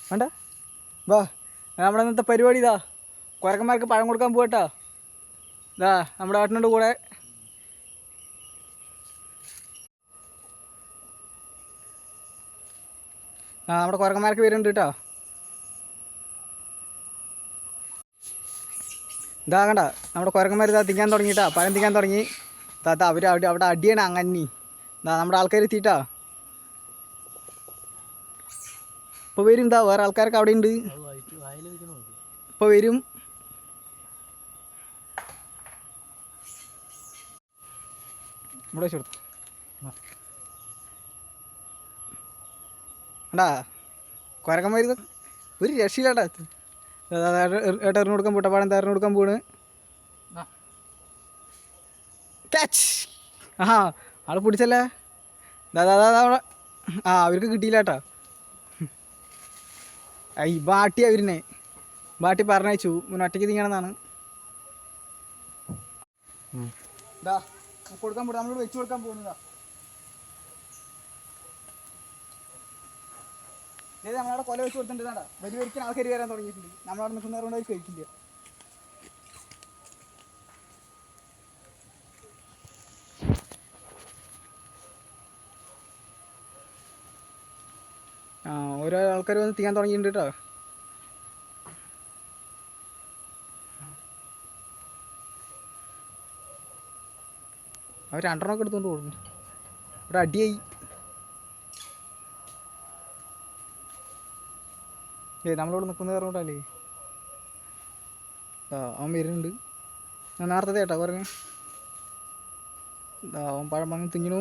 വേണ്ട വാ. നമ്മുടെ ഇന്നത്തെ പരിപാടി ഇതാ, കുരക്കന്മാർക്ക് പഴം കൊടുക്കാൻ പോകട്ടോ. ഇതാ നമ്മുടെ ഏട്ടനുണ്ട് കൂടെ. നമ്മുടെ കുരക്കന്മാർക്ക് വരുന്നുണ്ട് കേട്ടോ. ഇതാ കണ്ട നമ്മുടെ കുരക്കന്മാർ ഇതാ തിങ്ങാൻ തുടങ്ങിയിട്ടാ, പഴം തിങ്ങാൻ തുടങ്ങി. താത്ത അവർ അവിടെ അടിയാണ് അങ്ങന്നി. ഇതാ നമ്മുടെ ആൾക്കാർ എത്തിയിട്ടാ. ഇപ്പോൾ വരും. എന്താ വേറെ ആൾക്കാരൊക്കെ അവിടെ ഉണ്ട്, ഇപ്പോൾ വരും. ഇവിടെ വെച്ച് കൊടുത്തു എടാ. കുരക്കന്മാർ ഒരു രക്ഷയില്ലാട്ടാ. ഏട്ടറിന് കൊടുക്കാൻ പോട്ടെ, പാടം തേറിന് കൊടുക്കാൻ പോണ്. ക്യാച്ച്. ആൾ പിടിച്ചല്ലേ. അവിടെ അവർക്ക് കിട്ടിയില്ല കേട്ടോ. ഈ ബാട്ടി അവരിനെ ബാട്ടി പറഞ്ഞയച്ചു, മുന്നേ ഒറ്റയ്ക്ക് തിങ്ങണമെന്നാണ്. ഇതാ കൊടുക്കാൻ പോട്ടെ, നമ്മളോട് വെച്ച് കൊടുക്കാൻ പോകുന്നതാ. ഇത് നമ്മളവിടെ കൊല വെച്ച് കൊടുത്തിട്ടുണ്ടാ. വലിയ ഒരിക്കലും ആൾക്കാർ വരാൻ തുടങ്ങിയിട്ടുണ്ട്. നമ്മളവിടെ നിൽക്കുന്നവരുകൊണ്ട് അവർ കഴിക്കില്ല. ഓരോ ആൾക്കാർ വന്ന് തിങ്ങാൻ തുടങ്ങിയിട്ടുണ്ട് കേട്ടോ. അവർ രണ്ടെണ്ണമൊക്കെ എടുത്തുകൊണ്ട് കൊടുക്കും. ഇവിടെ അടിയായി. നമ്മളിവിടെ നിൽക്കുന്ന പറഞ്ഞോട്ടല്ലേ. അവൻ വരുന്നുണ്ട്. ഞാൻ നേരത്തെ കേട്ടോ പറഞ്ഞ. അവൻ പഴം വന്ന് തിങ്ങണു.